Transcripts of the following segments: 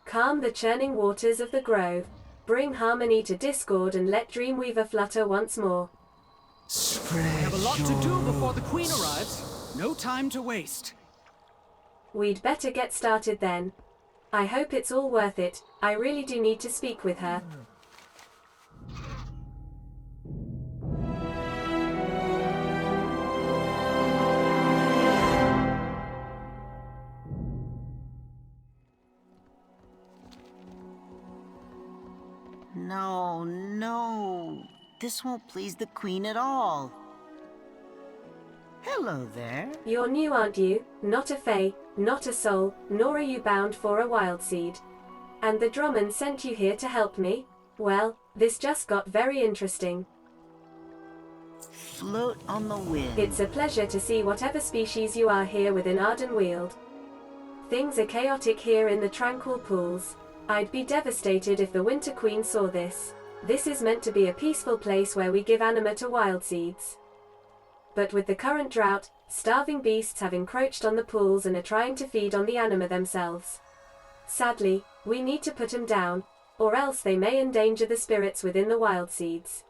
Calm the churning waters of the grove. Bring harmony to discord and let Dreamweaver flutter once more. We have a lot to do before the Queen arrives. No time to waste. We'd better get started then. I hope it's all worth it. I really do need to speak with her. No, no. This won't please the Queen at all. Hello there. You're new, aren't you? Not a fae, not a soul, nor are you bound for a wild seed. And the Drummond sent you here to help me? Well, this just got very interesting. Float on the wind. It's a pleasure to see whatever species you are here within Ardenweald. Things are chaotic here in the tranquil pools. I'd be devastated if the Winter Queen saw this. This is meant to be a peaceful place where we give anima to wild seeds. But with the current drought, starving beasts have encroached on the pools and are trying to feed on the anima themselves. Sadly, we need to put them down, or else they may endanger the spirits within the wild seeds.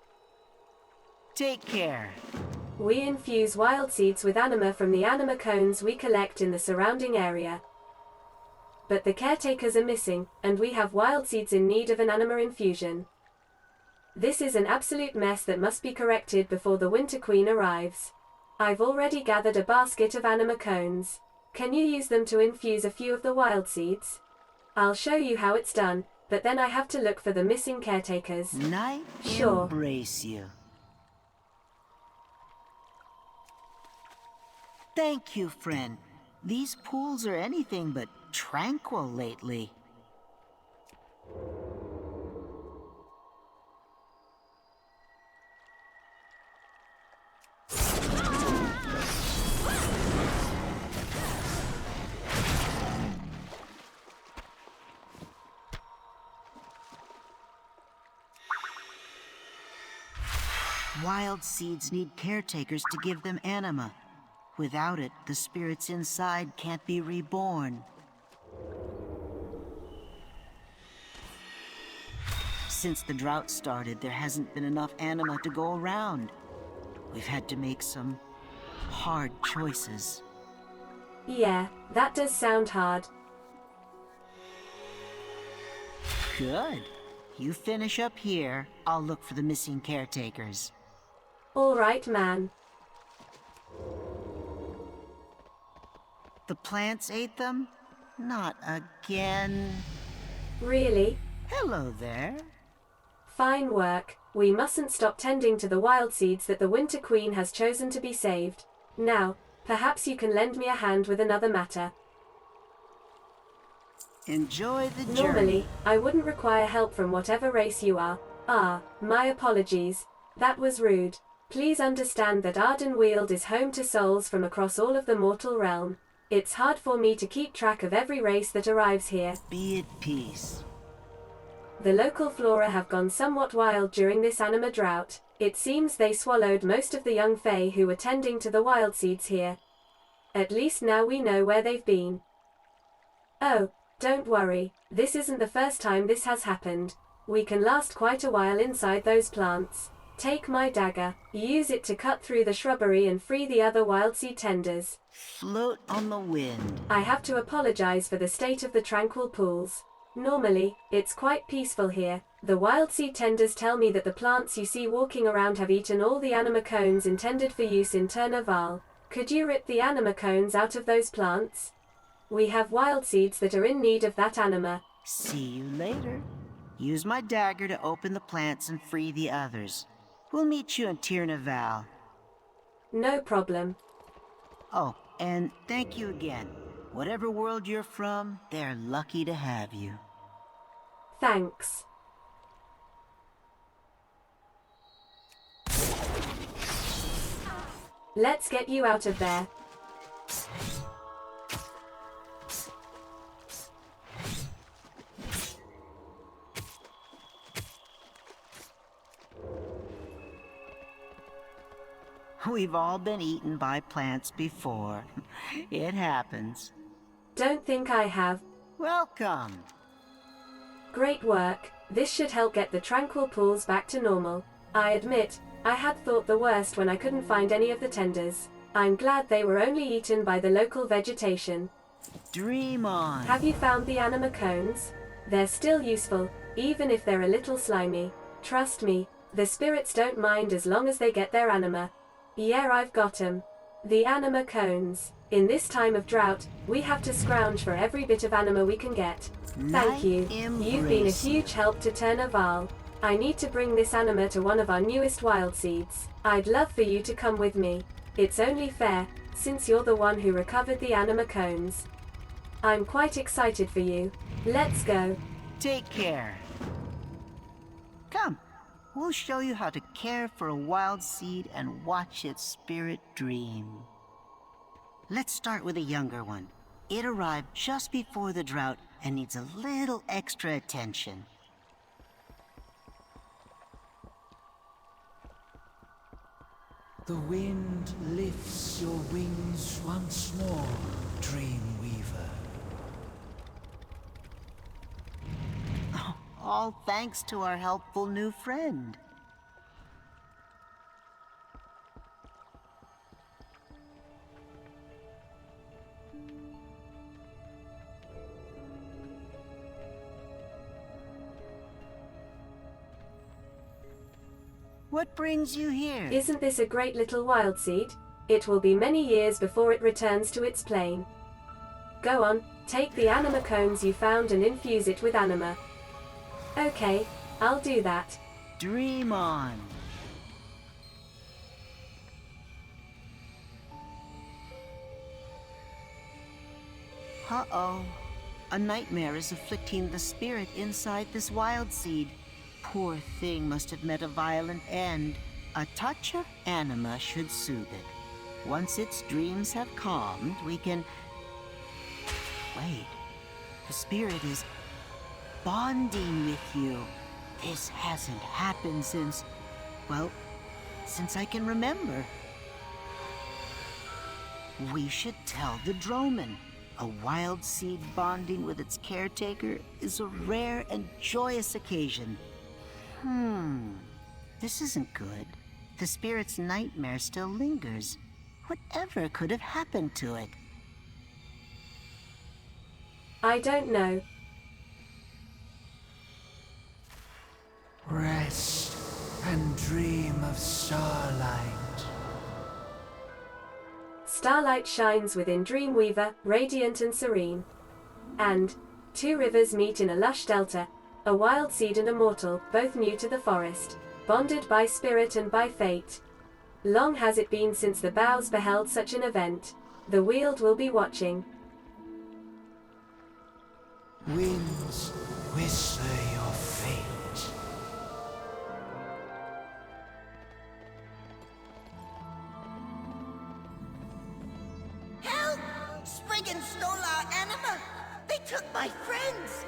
Take care. We infuse wild seeds with anima from the anima cones we collect in the surrounding area. But the caretakers are missing, and we have wild seeds in need of an anima infusion. This is an absolute mess that must be corrected before the Winter Queen arrives. I've already gathered a basket of anima cones. Can you use them to infuse a few of the wild seeds? I'll show you how it's done, but then I have to look for the missing caretakers. Night Sure. Embrace you. Thank you, friend. These pools are anything but tranquil lately. Wild seeds need caretakers to give them anima. Without it, the spirits inside can't be reborn. Since the drought started, there hasn't been enough anima to go around. We've had to make some hard choices. Yeah, that does sound hard. Good. You finish up here, I'll look for the missing caretakers. All right, man. The plants ate them? Not again. Really? Hello there. Fine work. We mustn't stop tending to the wild seeds that the Winter Queen has chosen to be saved. Now, perhaps you can lend me a hand with another matter. Enjoy the journey. Normally, I wouldn't require help from whatever race you are. Ah, my apologies. That was rude. Please understand that Ardenweald is home to souls from across all of the mortal realm. It's hard for me to keep track of every race that arrives here. Be at peace. The local flora have gone somewhat wild during this anima drought. It seems they swallowed most of the young fae who were tending to the wild seeds here. At least now we know where they've been. Oh, don't worry, this isn't the first time this has happened. We can last quite a while inside those plants. Take my dagger, use it to cut through the shrubbery and free the other wild seed tenders. Float on the wind. I have to apologize for the state of the tranquil pools. Normally, it's quite peaceful here. The wild seed tenders tell me that the plants you see walking around have eaten all the anima cones intended for use in Turnaval. Could you rip the anima cones out of those plants? We have wild seeds that are in need of that anima. See you later. Use my dagger to open the plants and free the others. We'll meet you in Turnaval. No problem. Oh, and thank you again. Whatever world you're from, they're lucky to have you. Thanks. Let's get you out of there. We've all been eaten by plants before. It happens. Don't think I have. Welcome. Great work. This should help get the tranquil pools back to normal. I admit, I had thought the worst when I couldn't find any of the tenders. I'm glad they were only eaten by the local vegetation. Dream on. Have you found the anima cones? They're still useful, even if they're a little slimy. Trust me, the spirits don't mind as long as they get their anima. Yeah, I've got 'em. The anima cones. In this time of drought, we have to scrounge for every bit of anima we can get. Thank you. You've been a huge help to Turnaval. I need to bring this anima to one of our newest wild seeds. I'd love for you to come with me. It's only fair, since you're the one who recovered the anima cones. I'm quite excited for you. Let's go. Take care. Come, we'll show you how to care for a wild seed and watch its spirit dream. Let's start with a younger one. It arrived just before the drought and needs a little extra attention. The wind lifts your wings once more, Dreamweaver. All thanks to our helpful new friend. What brings you here? Isn't this a great little wild seed? It will be many years before it returns to its plane. Go on, take the anima cones you found and infuse it with anima. Okay, I'll do that. Dream on. Uh-oh. A nightmare is afflicting the spirit inside this wild seed. Poor thing must have met a violent end. A touch of anima should soothe it. Once its dreams have calmed, we can... Wait. The spirit is bonding with you. This hasn't happened since... well, since I can remember. We should tell the Droman. A wild seed bonding with its caretaker is a rare and joyous occasion. This isn't good. The spirit's nightmare still lingers. Whatever could have happened to it? I don't know. Rest and dream of starlight. Starlight shines within Dreamweaver, radiant and serene. And two rivers meet in a lush delta, a wild seed and a mortal, both new to the forest, bonded by spirit and by fate. Long has it been since the boughs beheld such an event. The Weald will be watching. Winds whisper your fate. Help! Spriggans stole our anima! They took my friends!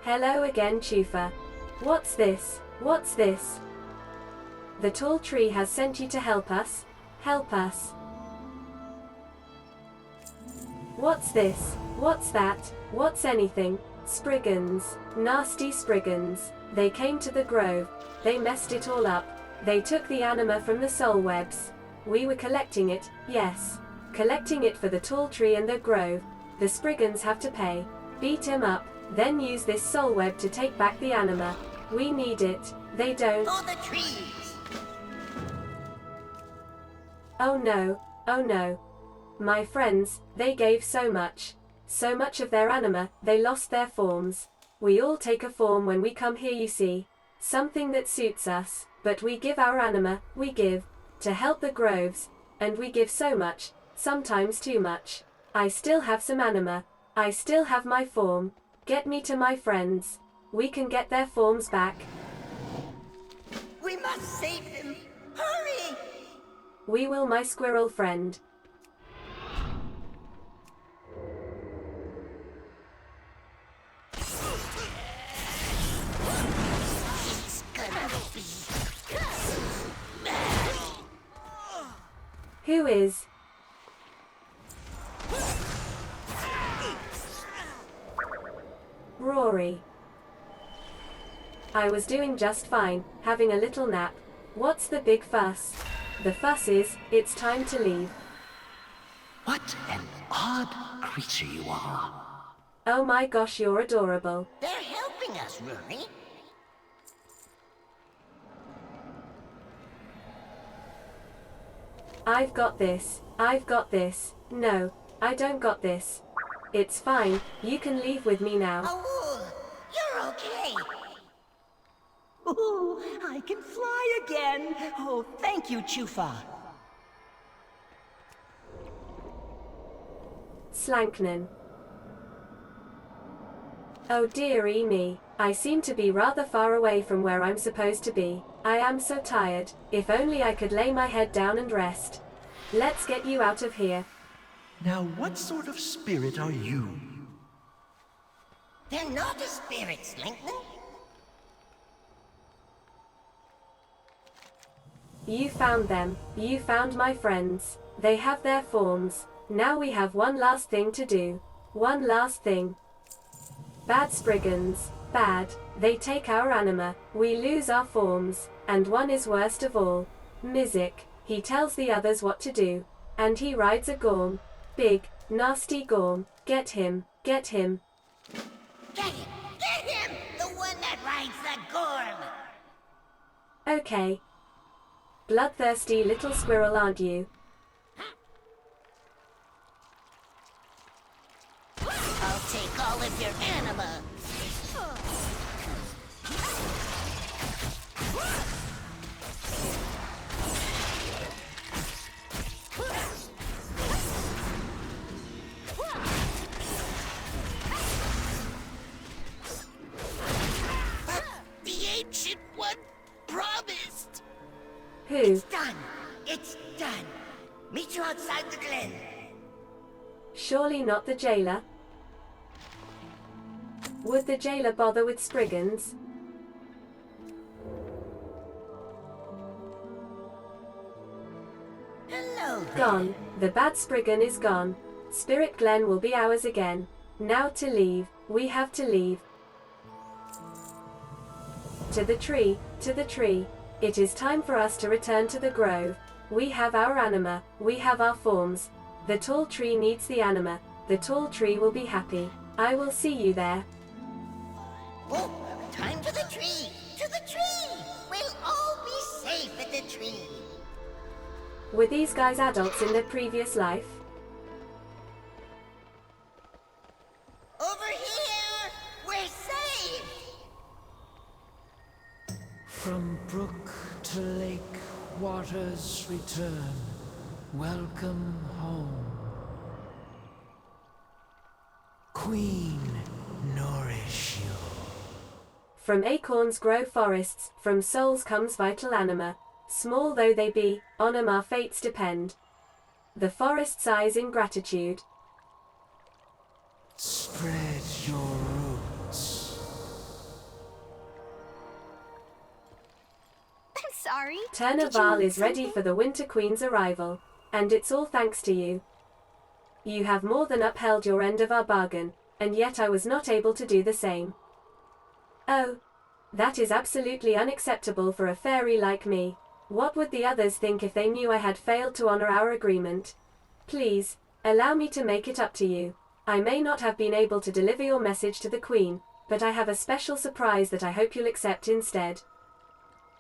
Hello again, Chufa. What's this? What's this? The tall tree has sent you to help us? Help us. What's this? What's that? What's anything? Spriggans. Nasty Spriggans. They came to the grove. They messed it all up. They took the anima from the soul webs. We were collecting it, yes. Collecting it for the tall tree and the grove. The Spriggans have to pay. Beat him up, then use this soul web to take back the anima. We need it. They don't. For the trees! Oh no, oh no. My friends, they gave so much. So much of their anima, they lost their forms. We all take a form when we come here, you see. Something that suits us, but we give our anima, we give, to help the groves, and we give so much, sometimes too much. I still have some anima. I still have my form. Get me to my friends. We can get their forms back. We must save them! Hurry! We will, my squirrel friend. Who is? Rory. I was doing just fine, having a little nap. What's the big fuss? The fuss is, it's time to leave. What an odd creature you are. Oh my gosh, you're adorable. They're helping us, Rory. I've got this. I've got this. No, I don't got this. It's fine, you can leave with me now. Oh, you're okay. Ooh, I can fly again. Oh, thank you, Chufa. Slanknan. Oh dearie me, I seem to be rather far away from where I'm supposed to be. I am so tired. If only I could lay my head down and rest. Let's get you out of here. Now, what sort of spirit are you? They're not a spirit, Slanknan. You found them. You found my friends. They have their forms. Now we have one last thing to do. One last thing. Bad Spriggans. Bad. They take our anima. We lose our forms. And one is worst of all. Mizik. He tells the others what to do. And he rides a Gorm. Big, nasty Gorm. Get him. Get him. Get him! Get him! The one that rides the Gorm! Okay. Bloodthirsty little squirrel, aren't you? I'll take all of your anima. The Ancient One promised. Who? It's done. It's done. Meet you outside the glen. Surely not the jailer. Would the jailer bother with Spriggans? Hello there. Gone. The bad Spriggan is gone. Spirit Glen will be ours again. Now to leave. We have to leave. To the tree, to the tree. It is time for us to return to the grove. We have our anima, we have our forms. The tall tree needs the anima. The tall tree will be happy. I will see you there. Oh, time to the tree! To the tree! We'll all be safe at the tree. Were these guys adults in their previous life? Over here! We're safe! From brook to lake, waters return. Welcome home. Queen, nourish you. From acorns grow forests, from souls comes vital anima. Small though they be, on 'em our fates depend. The forest sighs in gratitude. Spread your roots. I'm sorry. Turnaval is ready for the Winter Queen's arrival. And it's all thanks to you. You have more than upheld your end of our bargain, and yet I was not able to do the same. Oh, that is absolutely unacceptable for a fairy like me. What would the others think if they knew I had failed to honor our agreement? Please, allow me to make it up to you. I may not have been able to deliver your message to the Queen, but I have a special surprise that I hope you'll accept instead.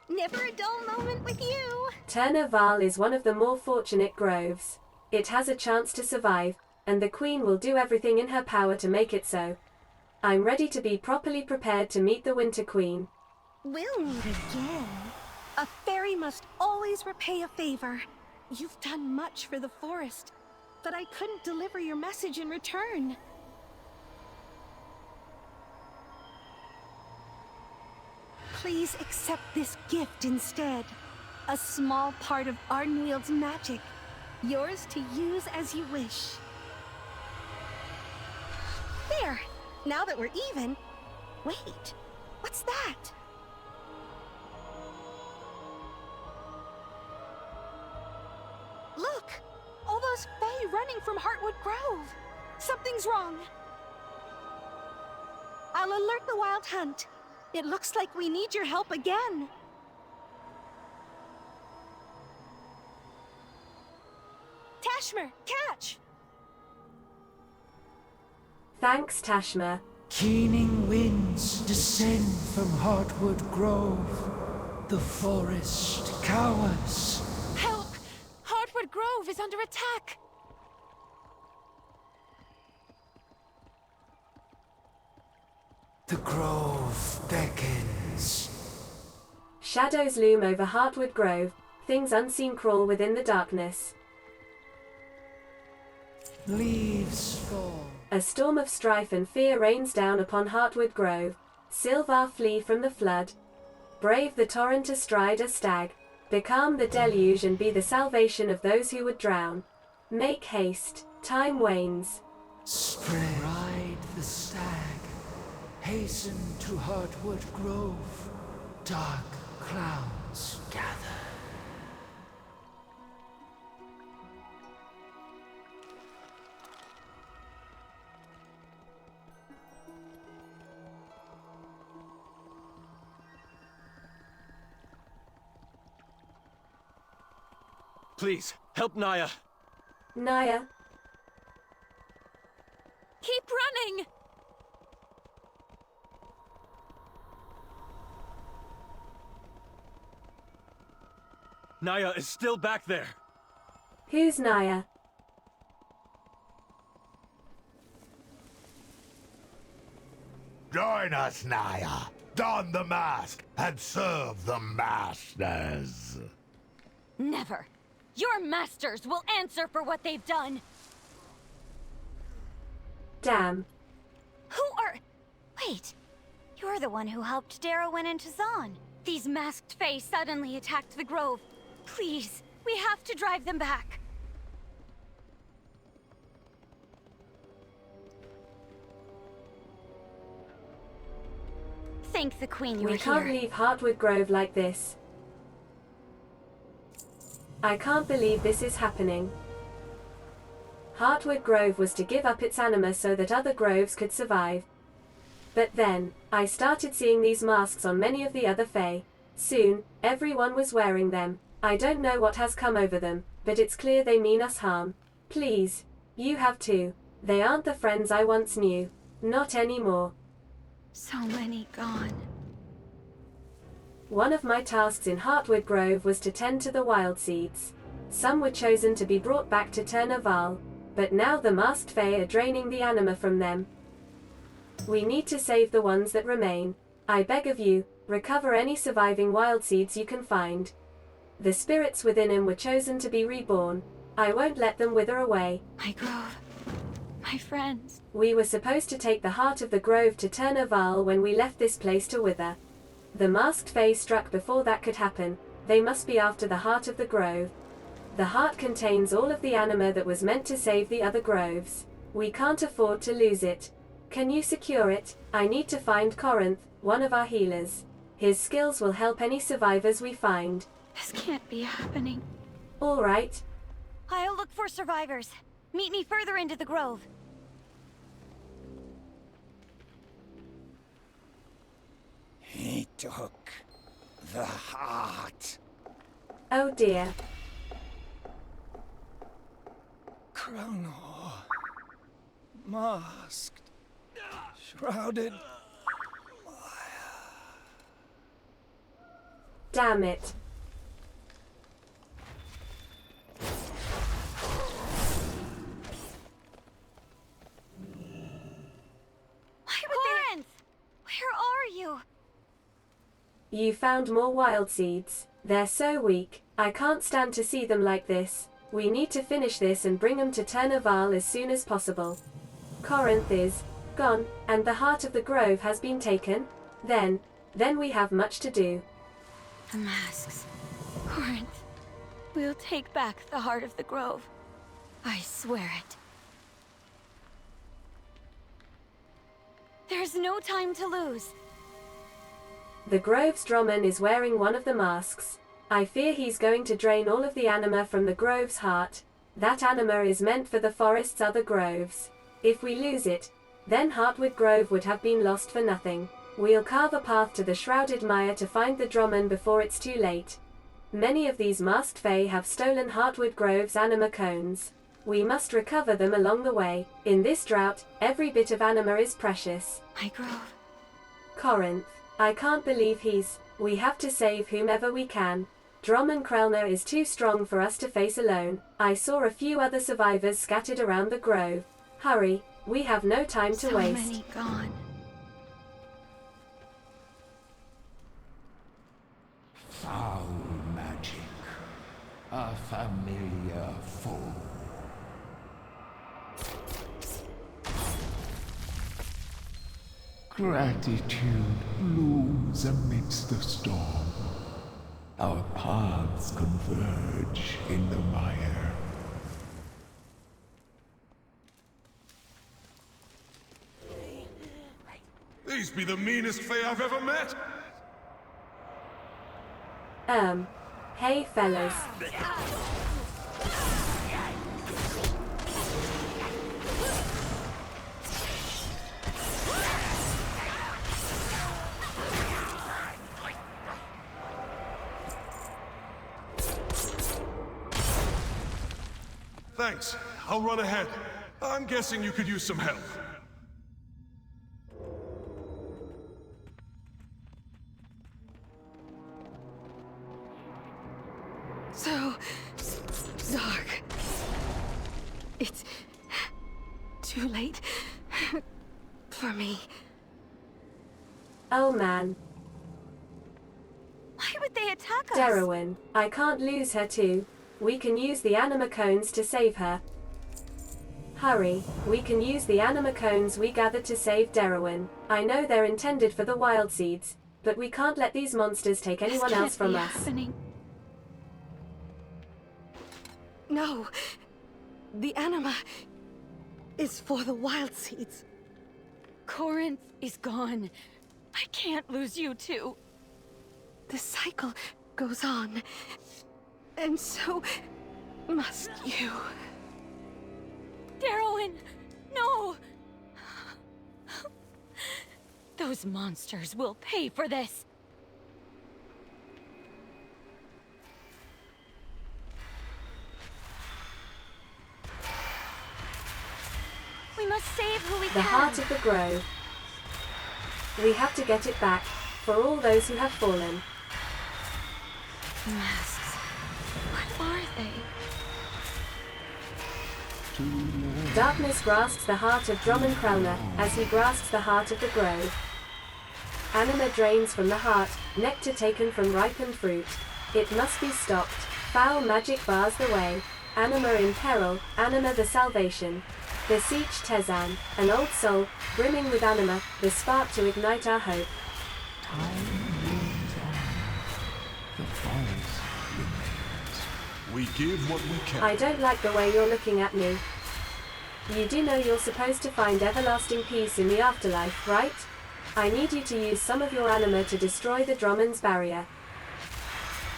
Never a dull moment with you. Turnaval is one of the more fortunate groves. It has a chance to survive, and the Queen will do everything in her power to make it so. I'm ready to be properly prepared to meet the Winter Queen. We'll meet again. A fairy must always repay a favor. You've done much for the forest, but I couldn't deliver your message in return. Please accept this gift instead. A small part of Ardenweald's magic. Yours to use as you wish. There! Now that we're even... Wait, what's that? Look! All those Fae running from Heartwood Grove! Something's wrong! I'll alert the Wild Hunt. It looks like we need your help again. Tashmer, catch! Thanks, Tashmer. Keening winds descend from Heartwood Grove. The forest cowers. Help! Heartwood Grove is under attack! The grove beckons. Shadows loom over Heartwood Grove. Things unseen crawl within the darkness. Leaves fall. A storm of strife and fear rains down upon Heartwood Grove. Sylvar flee from the flood. Brave the torrent astride a stag. Becalm the deluge and be the salvation of those who would drown. Make haste, time wanes. Spread. Ride the stag. Hasten to Heartwood Grove. Dark clouds gather. Please, help Naya. Naya, Keep running! Naya is still back there. who's Naya? Join us, Naya. Don the mask and serve the masters. Never! Your masters will answer for what they've done! Damn. Who are... Wait. You're the one who helped Darrowin and Tazan. These masked fae suddenly attacked the grove. Please, we have to drive them back. Thank the Queen you're We can't here. leave Heartwood Grove like this. I can't believe this is happening. Heartwood Grove was to give up its anima so that other groves could survive. But then, I started seeing these masks on many of the other fae. Soon, everyone was wearing them. I don't know what has come over them, but it's clear they mean us harm. Please, you have too. They aren't the friends I once knew. Not anymore. So many gone. One of my tasks in Heartwood Grove was to tend to the wild seeds. Some were chosen to be brought back to Turnaval, but now the masked fae are draining the anima from them. We need to save the ones that remain. I beg of you, recover any surviving wild seeds you can find. The spirits within him were chosen to be reborn. I won't let them wither away. My grove. My friends. We were supposed to take the heart of the grove to Turnaval when we left this place to wither. The masked fae struck before that could happen. They must be after the heart of the grove. The heart contains all of the anima that was meant to save the other groves. We can't afford to lose it. Can you secure it? I need to find Corinth, one of our healers. His skills will help any survivors we find. This can't be happening. All right. I'll look for survivors. Meet me further into the grove. He took the heart. Oh dear. Chrono. Masked. Shrouded. Damn it. Corinth! Where are you? You found more wild seeds. They're so weak. I can't stand to see them like this. We need to finish this and bring them to Turnaval as soon as possible. Corinth is gone, and the heart of the grove has been taken. Then we have much to do. The masks. Corinth. We'll take back the heart of the grove. I swear it. There's no time to lose. The grove's Droman is wearing one of the masks. I fear he's going to drain all of the anima from the grove's heart. That anima is meant for the forest's other groves. If we lose it, then Heartwood Grove would have been lost for nothing. We'll carve a path to the shrouded mire to find the Droman before it's too late. Many of these masked Fae have stolen Heartwood Grove's anima cones. We must recover them along the way. In this drought, every bit of anima is precious. My grove. Corinth. I can't believe we have to save whomever we can. Droman Krelner is too strong for us to face alone. I saw a few other survivors scattered around the grove. Hurry, we have no time to waste. So many gone. Foul magic. A familiar foe. Gratitude blooms amidst the storm. Our paths converge in the mire. These be the meanest Fae I've ever met! Hey fellas. Thanks. I'll run ahead. I'm guessing you could use some help. So dark. It's too late for me. Oh man. Why would they attack us? Derwin, I can't lose her too. We can use the anima cones to save her. Hurry, we can use the anima cones we gathered to save Derwin. I know they're intended for the wild seeds, but we can't let these monsters take anyone else from us. Happening. No. The anima is for the wild seeds. Corinth is gone. I can't lose you two. The cycle goes on. And so must you. Darwin! No! Those monsters will pay for this! We must save who we can! The heart of the grove. We have to get it back, for all those who have fallen. Masks. What are they? Darkness grasps the heart of Droman Krelner, as he grasps the heart of the grove. Anima drains from the heart, nectar taken from ripened fruit. It must be stopped. Foul magic bars the way. Anima in peril, anima the salvation. Beseech Tezan, an old soul, brimming with anima, the spark to ignite our hope. Time moves on. The forest remains. We give what we can. I don't like the way you're looking at me. You do know you're supposed to find everlasting peace in the afterlife, right? I need you to use some of your anima to destroy the Droman's barrier.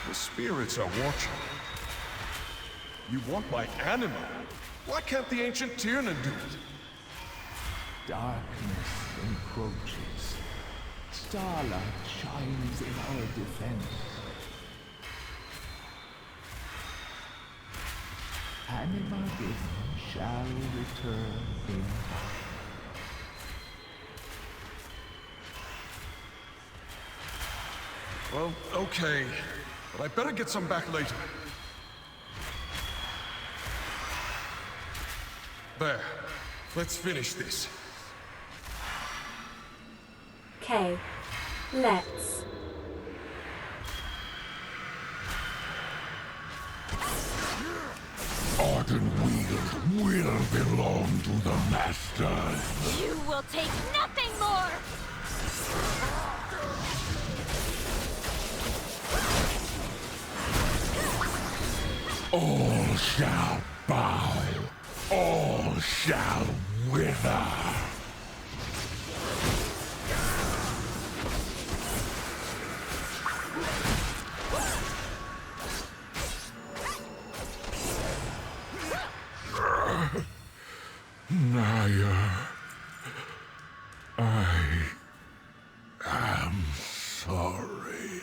The spirits are watching. You want my anima? Why can't the ancient Tiernan do it? Darkness encroaches. Starlight shines in our defense. Anima given shall return in time. Well, okay. But I better get some back later. There. Let's finish this. Okay. Let's. Ardenweald will belong to the Masters. You will take nothing more! All shall bow. All shall wither. Naya, I sorry.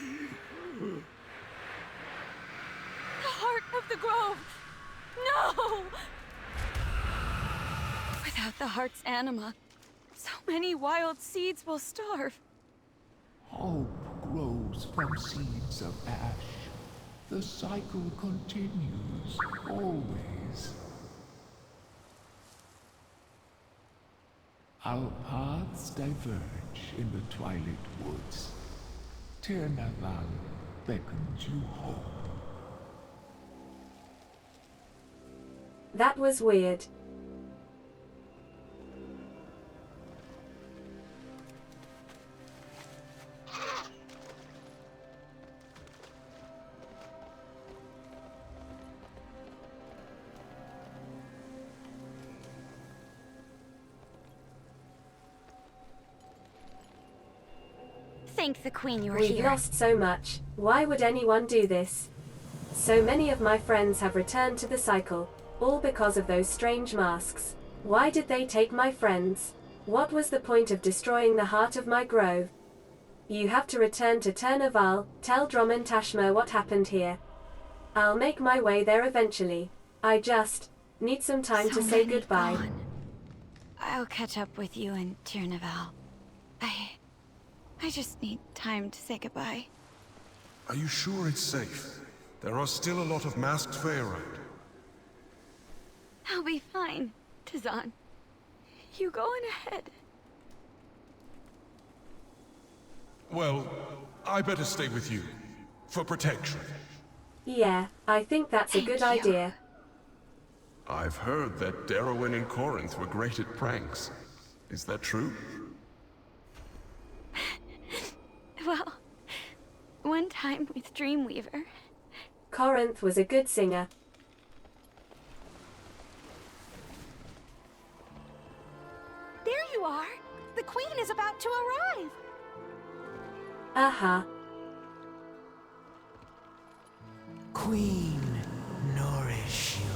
The heart of the grove! No! Without the heart's anima, so many wild seeds will starve. Hope grows from seeds of ash. The cycle continues, always. Our paths diverge in the Twilight Woods. Tirnaval beckons you home. That was weird. Thank the Queen you were We've here. lost so much. Why would anyone do this? So many of my friends have returned to the cycle, all because of those strange masks. Why did they take my friends? What was the point of destroying the heart of my grove? You have to return to Tirnaval, tell Drummond Tashma what happened here. I'll make my way there eventually. I just need some time to say goodbye. Gone. I'll catch up with you in Tirnaval. I just need time to say goodbye. Are you sure it's safe? There are still a lot of masked Fae around. I'll be fine, Tazan. You go on ahead. Well, I better stay with you. For protection. Yeah, I think that's a good idea. I've heard that Darwin and Corinth were great at pranks. Is that true? Well, one time with Dreamweaver. Corinth was a good singer. There you are! The Queen is about to arrive! Aha. Queen, nourish you.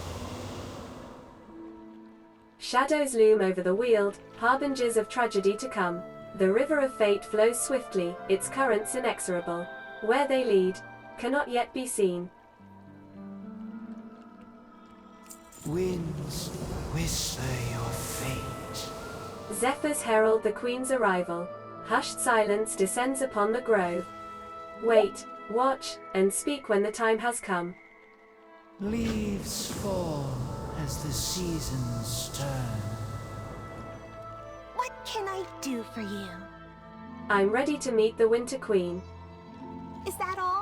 Shadows loom over the Weald, harbingers of tragedy to come. The river of fate flows swiftly, its currents inexorable. Where they lead cannot yet be seen. Winds whisper your fate. Zephyrs herald the Queen's arrival. Hushed silence descends upon the grove. Wait, watch, and speak when the time has come. Leaves fall as the seasons turn. What can I do for you? I'm ready to meet the Winter Queen. Is that all?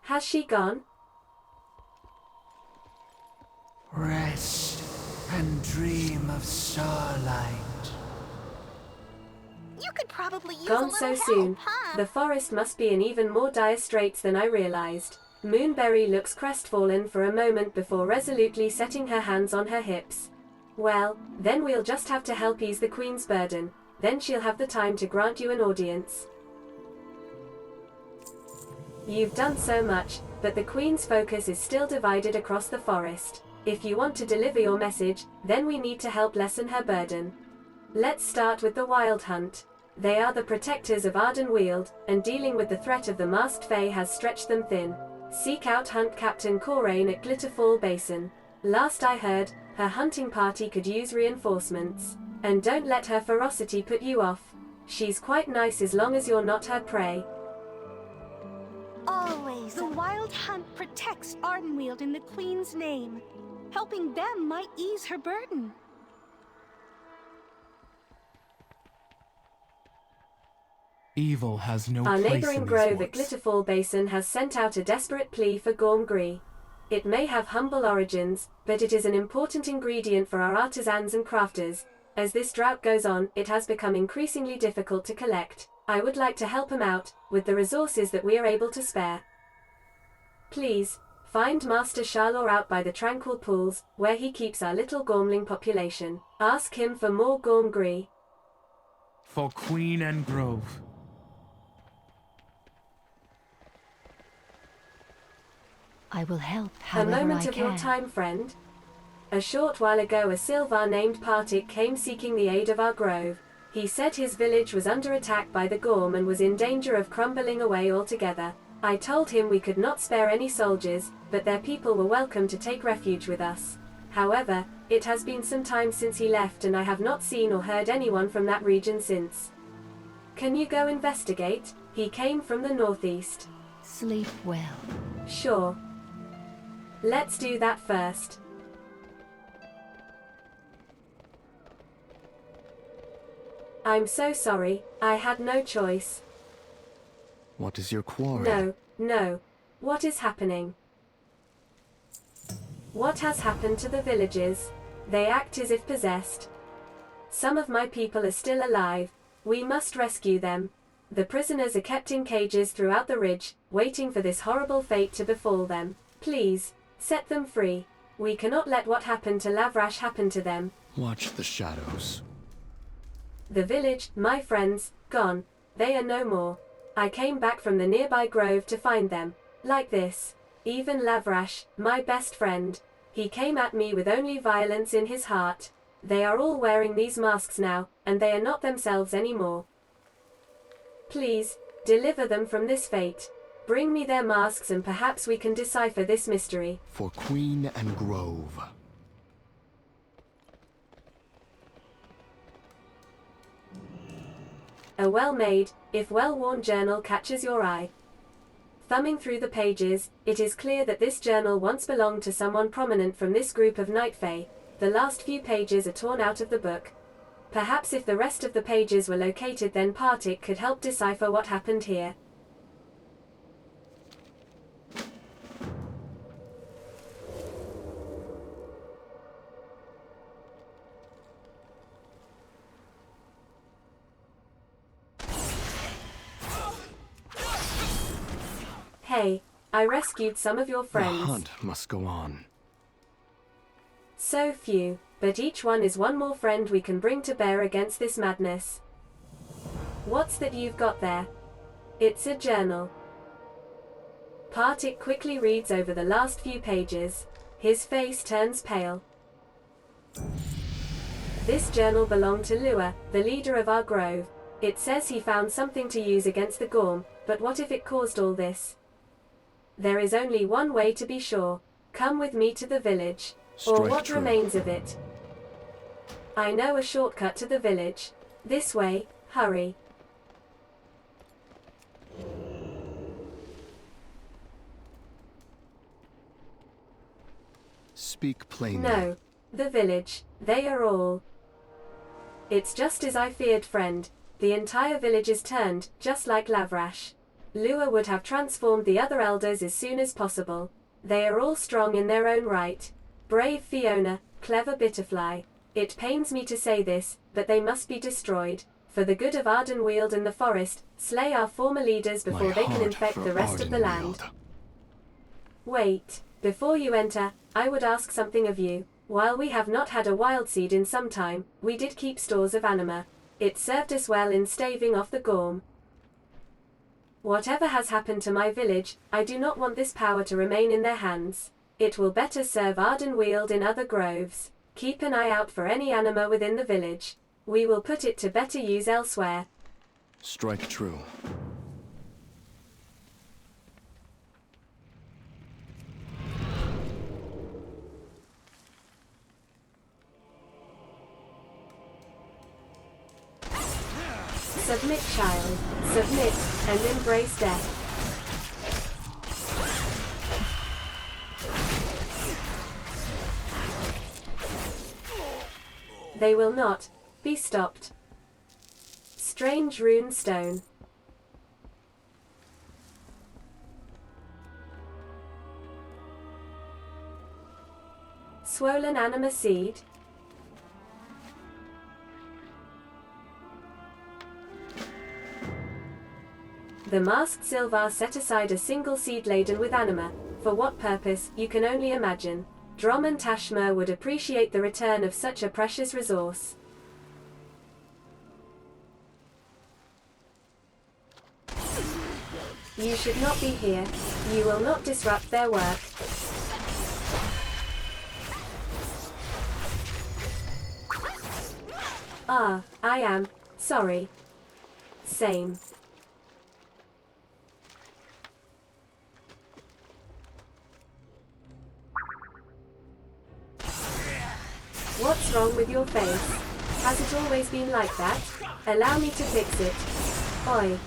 Has she gone? Rest and dream of starlight. You could probably use a Gone little so help, soon. huh? The forest must be in even more dire straits than I realized. Moonberry looks crestfallen for a moment before resolutely setting her hands on her hips. Well, then we'll just have to help ease the Queen's burden. Then she'll have the time to grant you an audience. You've done so much, but the Queen's focus is still divided across the forest. If you want to deliver your message, then we need to help lessen her burden. Let's start with the Wild Hunt. They are the protectors of Ardenweald, and dealing with the threat of the masked Fae has stretched them thin. Seek out Hunt Captain Corain at Glitterfall Basin. Last I heard, her hunting party could use reinforcements. And don't let her ferocity put you off. She's quite nice as long as you're not her prey. Always. The Wild Hunt protects Ardenweald in the Queen's name. Helping them might ease her burden. Evil has no Our place neighboring in grove these at woods. Glitterfall Basin has sent out a desperate plea for Gormgree. It may have humble origins, but it is an important ingredient for our artisans and crafters. As this drought goes on, it has become increasingly difficult to collect. I would like to help him out, with the resources that we are able to spare. Please, find Master Shalor out by the tranquil pools, where he keeps our little Gormling population. Ask him for more Gorm Gree. For Queen and Grove. I will help A however moment I of your can. time, friend. A short while ago a Sylvar named Partik came seeking the aid of our grove. He said his village was under attack by the Gorm and was in danger of crumbling away altogether. I told him we could not spare any soldiers, but their people were welcome to take refuge with us. However, it has been some time since he left and I have not seen or heard anyone from that region since. Can you go investigate? He came from the northeast. Sleep well. Sure. Let's do that first. I'm so sorry, I had no choice. What is your quarry? No, no. What is happening? What has happened to the villages? They act as if possessed. Some of my people are still alive. We must rescue them. The prisoners are kept in cages throughout the ridge, waiting for this horrible fate to befall them. Please, set them free. We cannot let what happened to Lavrash happen to them. Watch the shadows. The village, my friends, gone. They are no more. I came back from the nearby grove to find them. Like this. Even Lavrash, my best friend. He came at me with only violence in his heart. They are all wearing these masks now, and they are not themselves anymore. Please, deliver them from this fate. Bring me their masks and perhaps we can decipher this mystery. For Queen and Grove. A well-made, if well-worn journal catches your eye. Thumbing through the pages, it is clear that this journal once belonged to someone prominent from this group of Night Fae. The last few pages are torn out of the book. Perhaps if the rest of the pages were located, then Partik could help decipher what happened here. Hey, I rescued some of your friends. The hunt must go on. So few, but each one is one more friend we can bring to bear against this madness. What's that you've got there? It's a journal. Partik quickly reads over the last few pages. His face turns pale. This journal belonged to Lua, the leader of our grove. It says he found something to use against the Gorm, but what if it caused all this? There is only one way to be sure. Come with me to the village. Or what remains of it. I know a shortcut to the village. This way, hurry. Speak plainly. No. The village. They are all. It's just as I feared, friend. The entire village is turned, just like Lavrash. Lua would have transformed the other elders as soon as possible. They are all strong in their own right. Brave Fiona, clever Bitterfly. It pains me to say this, but they must be destroyed. For the good of Ardenweald and the forest, slay our former leaders before they can infect the rest of the land. Wait, before you enter, I would ask something of you. While we have not had a wild seed in some time, we did keep stores of anima. It served us well in staving off the Gorm. Whatever has happened to my village, I do not want this power to remain in their hands. It will better serve Ardenweald in other groves. Keep an eye out for any anima within the village. We will put it to better use elsewhere. Strike true. Submit, child. Submit, and embrace death. They will not be stopped. Strange rune stone. Swollen anima seed? The masked Sylvar set aside a single seed laden with anima. For what purpose, you can only imagine. Drom and Tashmir would appreciate the return of such a precious resource. You should not be here. You will not disrupt their work. Ah, I am sorry. Same. What's wrong with your face? Has it always been like that? Allow me to fix it. Oi.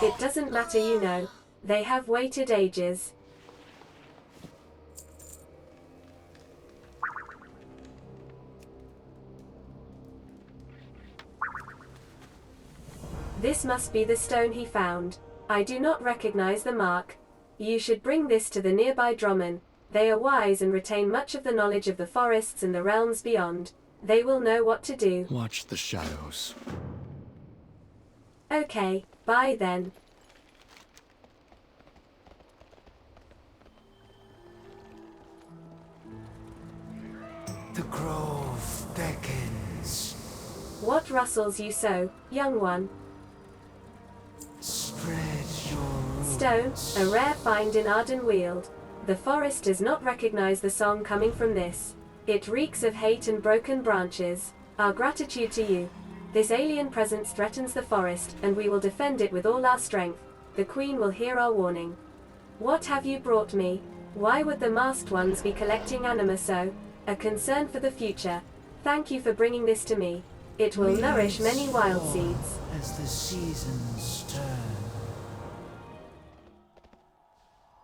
It doesn't matter, you know. They have waited ages. This must be the stone he found. I do not recognize the mark. You should bring this to the nearby Dromen. They are wise and retain much of the knowledge of the forests and the realms beyond. They will know what to do. Watch the shadows. Okay, bye then. The grove beckons. What rustles you so, young one? Spread your Stone, a rare find in Ardenweald. The forest does not recognize the song coming from this. It reeks of hate and broken branches. Our gratitude to you. This alien presence threatens the forest, and we will defend it with all our strength. The Queen will hear our warning. What have you brought me? Why would the masked ones be collecting anima so? A concern for the future. Thank you for bringing this to me. It will nourish many wild seeds. As the seasons turn.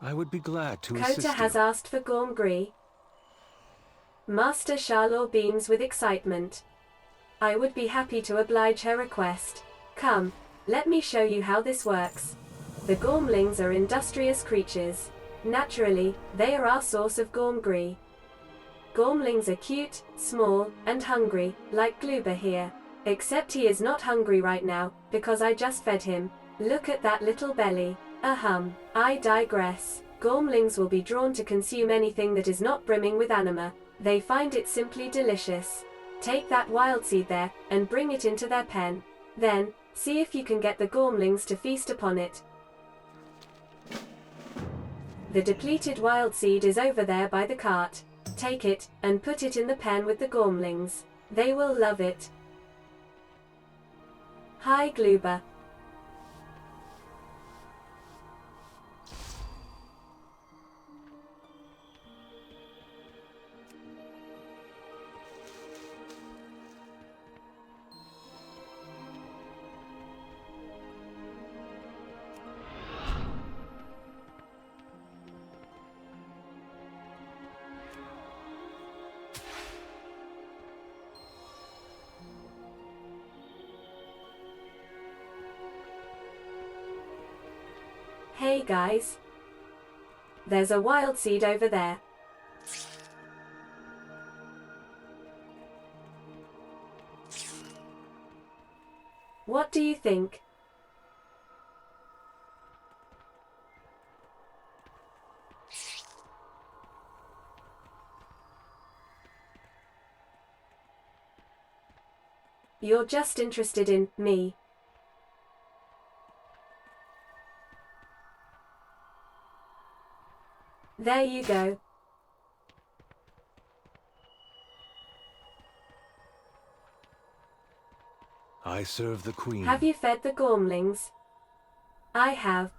I would be glad to assist Kota you. has asked for Gormgree. Master Shalor beams with excitement. I would be happy to oblige her request. Come, let me show you how this works. The Gormlings are industrious creatures. Naturally, they are our source of Gormgree. Gormlings are cute, small, and hungry, like Gluber here. Except he is not hungry right now, because I just fed him. Look at that little belly. Ahem. I digress. Gormlings will be drawn to consume anything that is not brimming with anima. They find it simply delicious. Take that wild seed there, and bring it into their pen. Then, see if you can get the Gormlings to feast upon it. The depleted wild seed is over there by the cart. Take it, and put it in the pen with the Gormlings. They will love it. Hi, Gluber. Hey guys. There's a wild seed over there. What do you think? You're just interested in me. There you go. I serve the Queen. Have you fed the Gormlings? I have.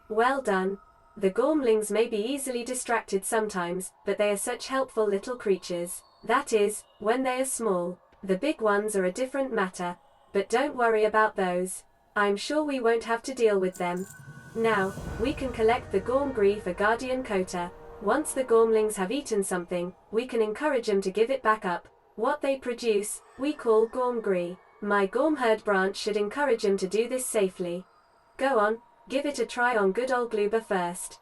Well done. The Gormlings may be easily distracted sometimes, but they are such helpful little creatures. That is, when they are small. The big ones are a different matter. But don't worry about those. I'm sure we won't have to deal with them. Now, we can collect the Gormgree for Guardian Kota. Once the Gormlings have eaten something, we can encourage them to give it back up. What they produce, we call Gormgree. My Gormherd branch should encourage them to do this safely. Go on, Give it a try on good old Gloober first.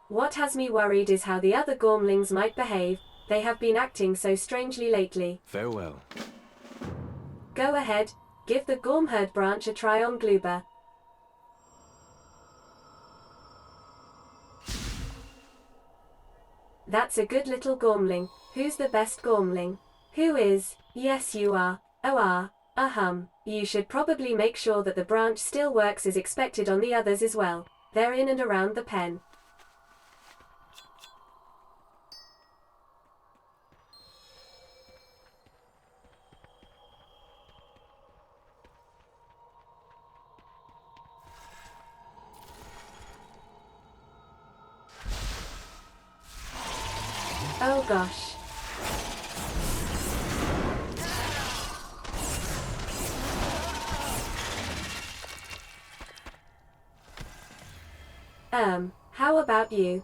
What has me worried is how the other Gormlings might behave. They have been acting so strangely lately. Farewell. Go ahead, give the Gormherd branch a try on Gloober. That's a good little Gormling. Who's the best Gormling? Who is? Yes, you are. Oh, You should probably make sure that the branch still works as expected on the others as well. They're in and around the pen. Oh gosh. How about you?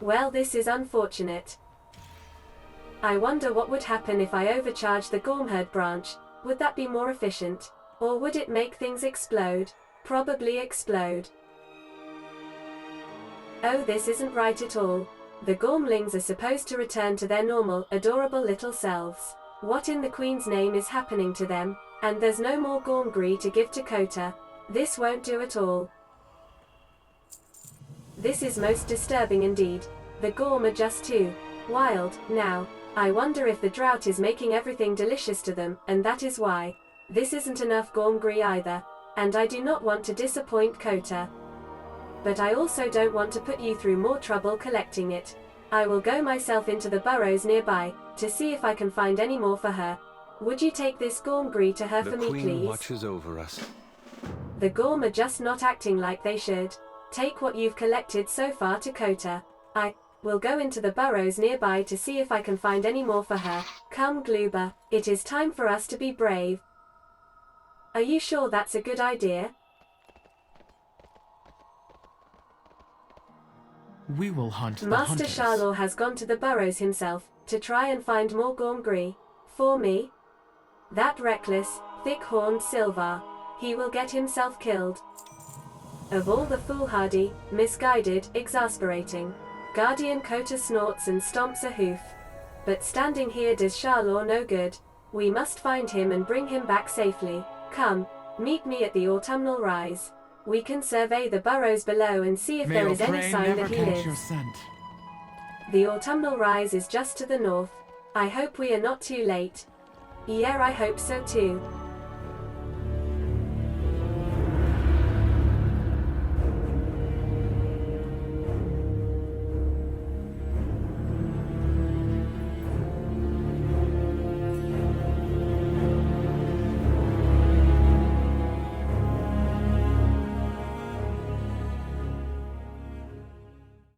Well, this is unfortunate. I wonder what would happen if I overcharged the Gormherd branch. Would that be more efficient? Or would it make things explode? Probably explode. Oh, this isn't right at all. The Gormlings are supposed to return to their normal, adorable little selves. What in the Queen's name is happening to them? And there's no more Gormgree to give to Kota. This won't do at all. This is most disturbing indeed. The Gorm are just too wild now. I wonder if the drought is making everything delicious to them, and that is why. This isn't enough Gormgree either. And I do not want to disappoint Kota. But I also don't want to put you through more trouble collecting it. I will go myself into the burrows nearby, to see if I can find any more for her. Would you take this Gormgree to her for me, please? The Queen watches over us. The Gorm are just not acting like they should. Take what you've collected so far to Kota. I will go into the burrows nearby to see if I can find any more for her. Come, Gloober, it is time for us to be brave. Are you sure that's a good idea? We will hunt the Master hunters. Sharlaw has gone to the burrows himself, to try and find more Gormgree. For me? That reckless, thick-horned Silvar. He will get himself killed. Of all the foolhardy, misguided, exasperating. Guardian Kota snorts and stomps a hoof. But standing here does Sharlaw no good. We must find him and bring him back safely. Come, meet me at the autumnal rise. We can survey the burrows below and see if there is any sign that he lives. The autumnal rise is just to the north. I hope we are not too late. Yeah, I hope so too.